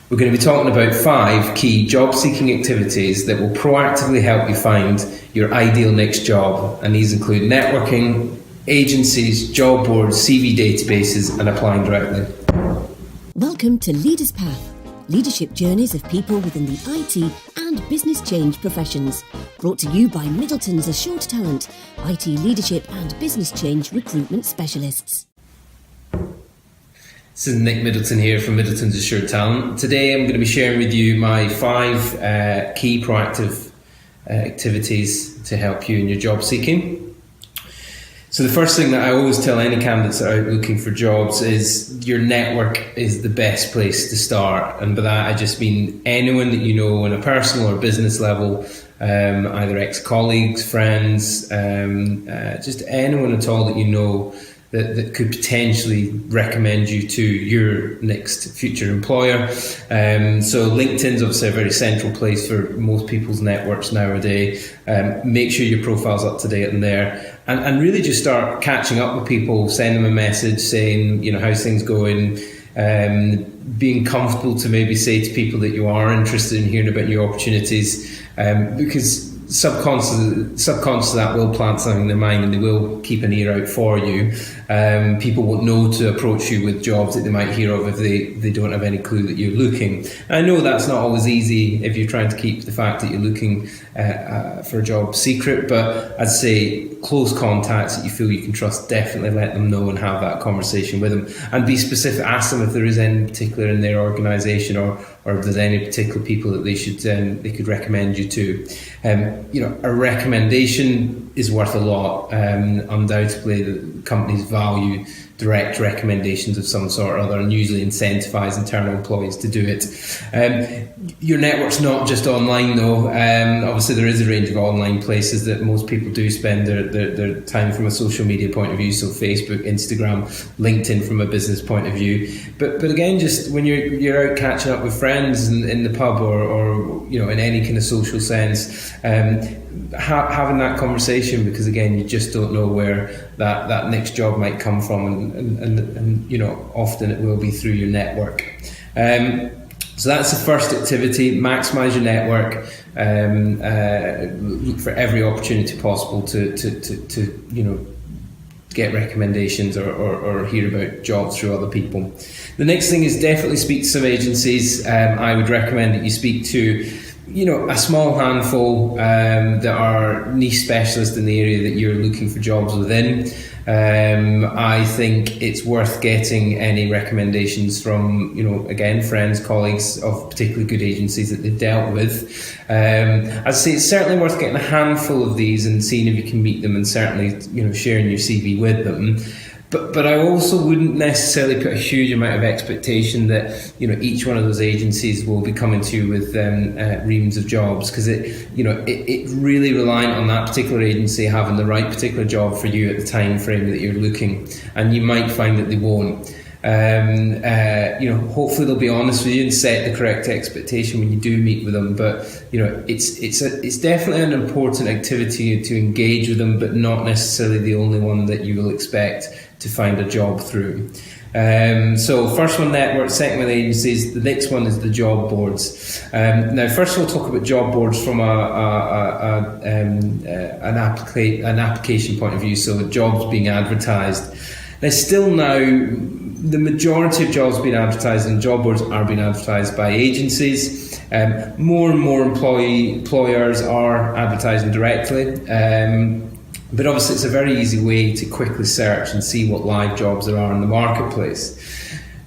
We're going to be talking about 5 key job-seeking activities that will proactively help you find your ideal next job, and these include networking, agencies, job boards, CV databases, and applying directly. Welcome to Leaders Path, leadership journeys of people within the IT and business change professions. Brought to you by Middleton's Assured Talent, IT leadership and business change recruitment specialists. This is Nick Middleton here from Middleton's Assured Talent. Today I'm going to be sharing with you my 5 key proactive activities to help you in your job seeking. So the first thing that I always tell any candidates that are out looking for jobs is your network is the best place to start. And by that I just mean anyone that you know on a personal or business level, either ex-colleagues, friends, just anyone at all that you know that could potentially recommend you to your next future employer. So LinkedIn's obviously a very central place for most people's networks nowadays. Make sure your profile's up to date in there, and really just start catching up with people, send them a message saying, you know, how's things going, being comfortable to maybe say to people that you are interested in hearing about your opportunities, because subconscious that will plant something in their mind and they will keep an ear out for you. People won't know to approach you with jobs that they might hear of if they don't have any clue that you're looking. I know that's not always easy if you're trying to keep the fact that you're looking for a job secret, but I'd say close contacts that you feel you can trust, definitely let them know and have that conversation with them, and be specific. Ask them if there is any particular in their organisation or if there's any particular people that they could recommend you to. A recommendation is worth a lot. Undoubtedly, the companies value direct recommendations of some sort or other, and usually incentivise internal employees to do it. Your network's not just online though. Obviously there is a range of online places that most people do spend their time from a social media point of view, so Facebook, Instagram, LinkedIn from a business point of view. But again, just when you're out catching up with friends in the pub or you know, in any kind of social sense, having that conversation, because again, you just don't know where that next job might come from, and you know, often it will be through your network. So that's the first activity. Maximise your network. Look for every opportunity possible to you know, get recommendations or hear about jobs through other people. The next thing is definitely speak to some agencies. I would recommend that you speak to, you know, a small handful that are niche specialists in the area that you're looking for jobs within. I think it's worth getting any recommendations from, you know, again, friends, colleagues of particularly good agencies that they've dealt with. I'd say it's certainly worth getting a handful of these and seeing if you can meet them, and certainly, you know, sharing your CV with them. But I also wouldn't necessarily put a huge amount of expectation that, you know, each one of those agencies will be coming to you with reams of jobs, because it really reliant on that particular agency having the right particular job for you at the time frame that you're looking, and you might find that they won't. You know, hopefully they'll be honest with you and set the correct expectation when you do meet with them. But you know, it's definitely an important activity to engage with them, but not necessarily the only one that you will expect to find a job through. So first one, network. Second one, agencies. The next one is the job boards. Now, first we'll talk about job boards from an application point of view. So jobs being advertised. There's still now, the majority of jobs being advertised on job boards are being advertised by agencies. More and more employers are advertising directly. But obviously it's a very easy way to quickly search and see what live jobs there are in the marketplace.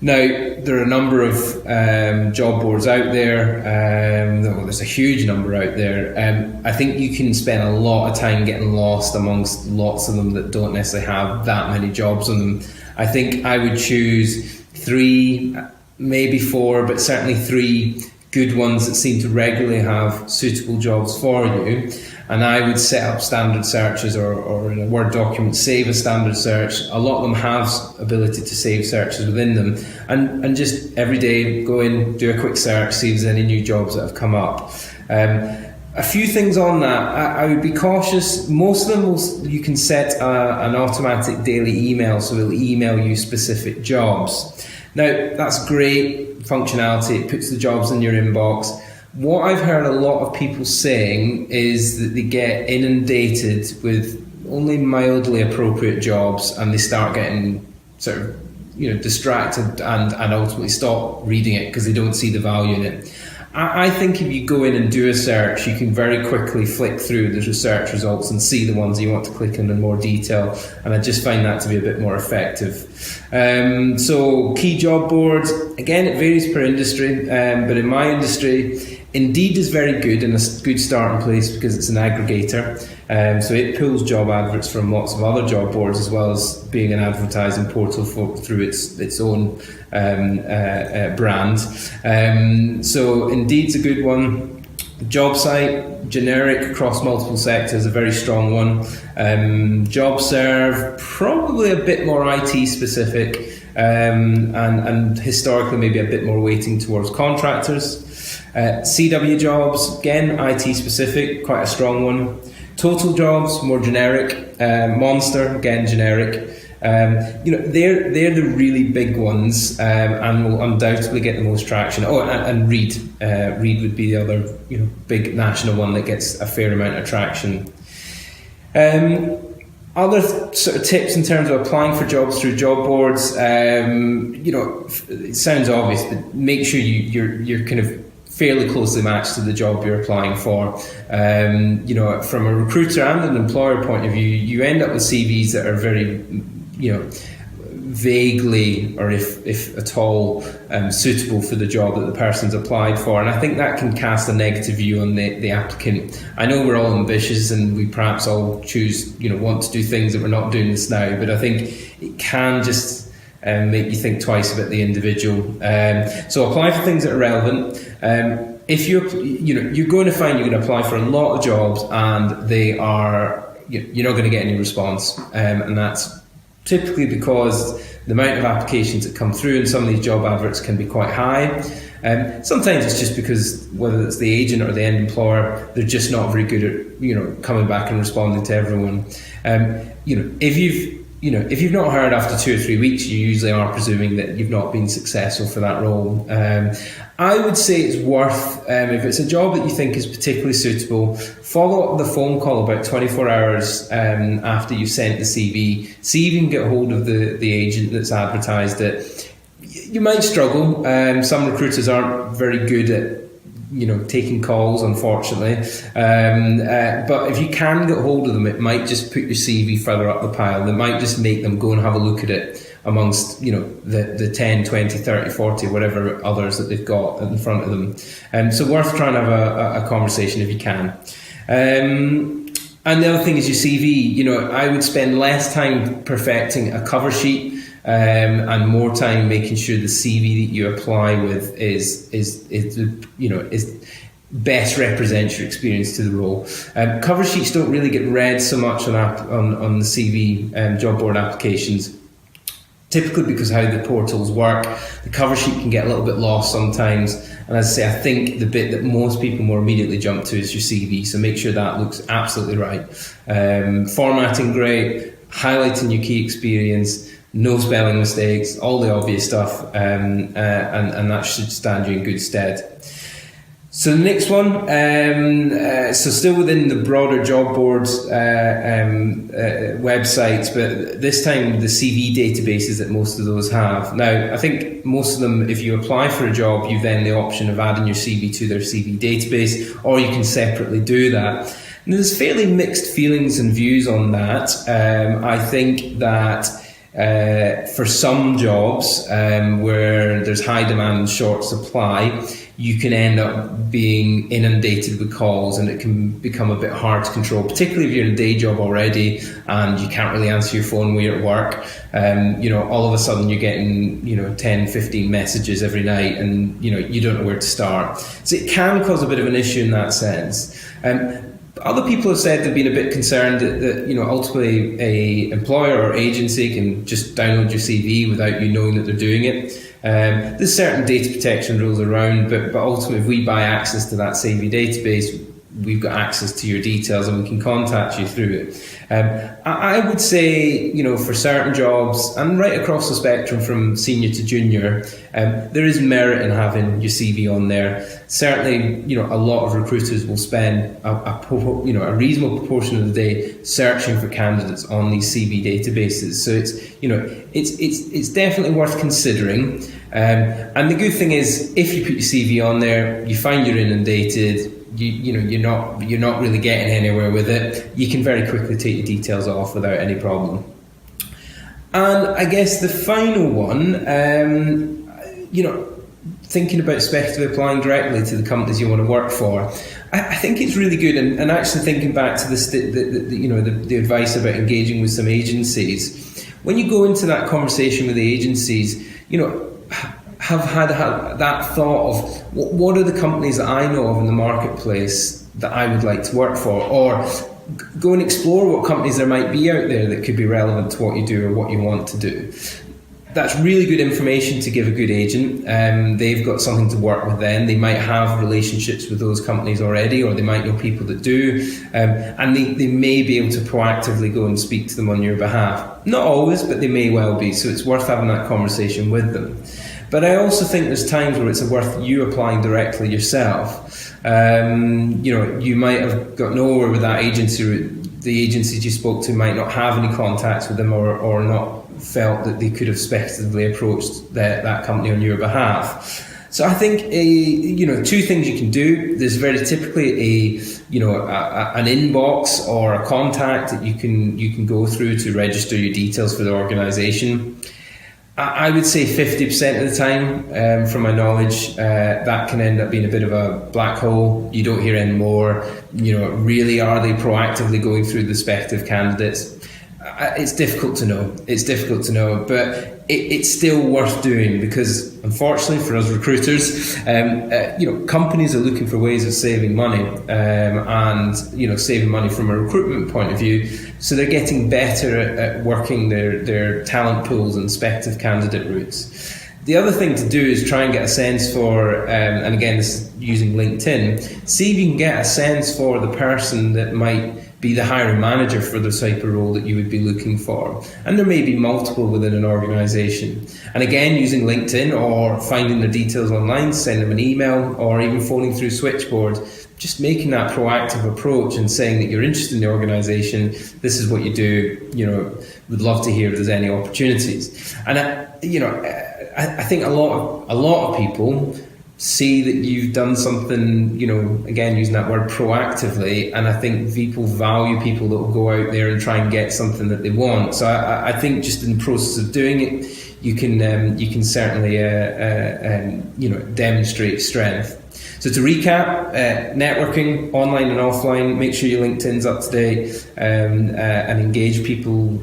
Now, there are a number of job boards out there. There's a huge number out there. I think you can spend a lot of time getting lost amongst lots of them that don't necessarily have that many jobs on them. I think I would choose 3, maybe 4, but certainly 3 good ones that seem to regularly have suitable jobs for you. And I would set up standard searches, or in a Word document, save a standard search. A lot of them have ability to save searches within them. And just every day go in, do a quick search, see if there's any new jobs that have come up. A few things on that. I would be cautious. Most of them you can set an automatic daily email, so it'll email you specific jobs. Now, that's great functionality. It puts the jobs in your inbox. What I've heard a lot of people saying is that they get inundated with only mildly appropriate jobs, and they start getting sort of distracted and ultimately stop reading it because they don't see the value in it. I think if you go in and do a search, you can very quickly flick through the research results and see the ones you want to click in more detail, and I just find that to be a bit more effective. So key job boards, again, it varies per industry, but in my industry, Indeed is very good and a good starting place because it's an aggregator. So it pulls job adverts from lots of other job boards, as well as being an advertising portal through its own brand. So Indeed's a good one. Job site, generic across multiple sectors, a very strong one. JobServe, probably a bit more IT specific, and historically maybe a bit more weighting towards contractors. CW Jobs, again, IT specific, quite a strong one. Total Jobs, more generic. Monster, again, generic. They're the really big ones, and will undoubtedly get the most traction. Oh, and Reed. Reed would be the other, big national one that gets a fair amount of traction. Other sort of tips in terms of applying for jobs through job boards. It sounds obvious, but make sure you're kind of fairly closely matched to the job you're applying for. From a recruiter and an employer point of view, you end up with CVs that are very, vaguely, or if at all, suitable for the job that the person's applied for. And I think that can cast a negative view on the applicant. I know we're all ambitious and we perhaps all want to do things that we're not doing this now, but I think it can just make you think twice about the individual. So apply for things that are relevant. If you're going to find you're going to apply for a lot of jobs and they are, you're not going to get any response, and that's typically because the amount of applications that come through in some of these job adverts can be quite high. Sometimes it's just because whether it's the agent or the end employer, they're just not very good at coming back and responding to everyone. If you've not heard after 2 or 3 weeks, you usually are presuming that you've not been successful for that role. I would say it's worth, if it's a job that you think is particularly suitable, follow up with a phone call about 24 hours after you've sent the CV. See if you can get hold of the agent that's advertised it. You might struggle. Some recruiters aren't very good at taking calls, unfortunately. But if you can get hold of them, it might just put your CV further up the pile. It might just make them go and have a look at it amongst, the 10, 20, 30, 40, whatever others that they've got in front of them. So worth trying to have a conversation if you can. And the other thing is your CV. I would spend less time perfecting a cover sheet and more time making sure the CV that you apply with is best represents your experience to the role. Cover sheets don't really get read so much on the CV job board applications, typically because how the portals work. The cover sheet can get a little bit lost sometimes, and as I say, I think the bit that most people more immediately jump to is your CV, so make sure that looks absolutely right. Formatting great, highlighting your key experience, no spelling mistakes, all the obvious stuff, and that should stand you in good stead. So the next one, so still within the broader job boards websites, but this time the CV databases that most of those have. Now, I think most of them, if you apply for a job, you've then the option of adding your CV to their CV database, or you can separately do that. And there's fairly mixed feelings and views on that. I think that for some jobs where there's high demand and short supply, you can end up being inundated with calls, and it can become a bit hard to control, particularly if you're in a day job already and you can't really answer your phone when you're at work. All of a sudden you're getting 10, 15 messages every night, and you don't know where to start. So it can cause a bit of an issue in that sense. Other people have said they've been a bit concerned that ultimately a employer or agency can just download your CV without you knowing that they're doing it. There's certain data protection rules around, but ultimately if we buy access to that CV database, we've got access to your details and we can contact you through it. I would say, for certain jobs and right across the spectrum from senior to junior, there is merit in having your CV on there. Certainly, a lot of recruiters will spend a reasonable proportion of the day searching for candidates on these CV databases. So it's definitely worth considering. And the good thing is, if you put your CV on there, you find you're inundated. You're not really getting anywhere with it. You can very quickly take your details off without any problem. And I guess the final one, thinking about speculatively applying directly to the companies you want to work for, I think it's really good. And actually thinking back to the advice about engaging with some agencies, when you go into that conversation with the agencies, have had that thought of what are the companies that I know of in the marketplace that I would like to work for, or go and explore what companies there might be out there that could be relevant to what you do or what you want to do. That's really good information to give a good agent. They've got something to work with then. They might have relationships with those companies already, or they might know people that do, and they may be able to proactively go and speak to them on your behalf. Not always, but they may well be, so it's worth having that conversation with them. But I also think there's times where it's worth you applying directly yourself. You might have got nowhere with that agency. The agencies you spoke to might not have any contacts with them, or not felt that they could have speculatively approached that company on your behalf. So I think two things you can do. There's very typically an inbox or a contact that you can go through to register your details for the organisation. I would say 50% of the time, from my knowledge, that can end up being a bit of a black hole. You don't hear any more. Really, are they proactively going through the speculative candidates? It's difficult to know. But it's still worth doing, because unfortunately for us recruiters, companies are looking for ways of saving money, and saving money from a recruitment point of view. So they're getting better at working their talent pools and speculative candidate routes. The other thing to do is try and get a sense for, and again, this is using LinkedIn, see if you can get a sense for the person that might be the hiring manager for the type of role that you would be looking for. And there may be multiple within an organisation. And again, using LinkedIn or finding their details online, send them an email, or even phoning through Switchboard, just making that proactive approach and saying that you're interested in the organisation, this is what you do, would love to hear if there's any opportunities. And I think a lot of people see that you've done something, again, using that word proactively, and I think people value people that will go out there and try and get something that they want. So I think just in the process of doing it, you can certainly demonstrate strength. So to recap, networking, online and offline, make sure your LinkedIn's up to date, and engage people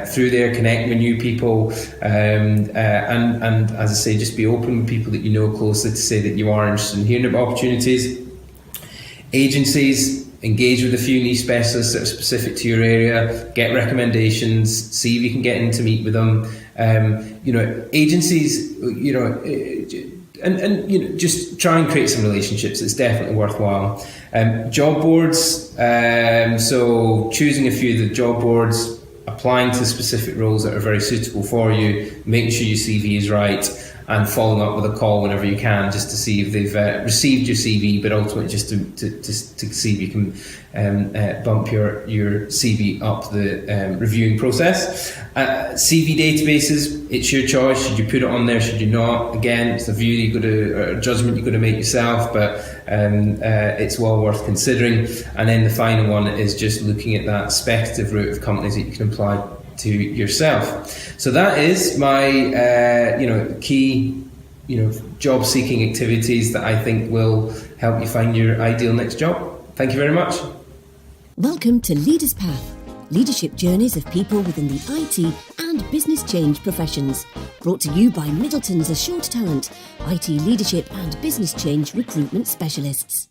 through there, connect with new people, and as I say, just be open with people that you know closely to say that you are interested in hearing about opportunities. Agencies, engage with a few niche specialists that are specific to your area, get recommendations, see if you can get in to meet with them. Agencies, and just try and create some relationships. It's definitely worthwhile. Job boards, so choosing a few of the job boards, applying to specific roles that are very suitable for you, making sure your CV is right, and following up with a call whenever you can, just to see if they've received your CV, but ultimately just to see if you can bump your CV up the reviewing process. CV databases, it's your choice. Should you put it on there? Should you not? Again, it's a view a judgment you've got to make yourself, but it's well worth considering. And then the final one is just looking at that speculative route of companies that you can apply to yourself. So that is my key job seeking activities that I think will help you find your ideal next job. Thank you very much. Welcome to Leaders Path, leadership journeys of people within the IT and business change professions. Brought to you by Middleton's Assured Talent, IT leadership and business change recruitment specialists.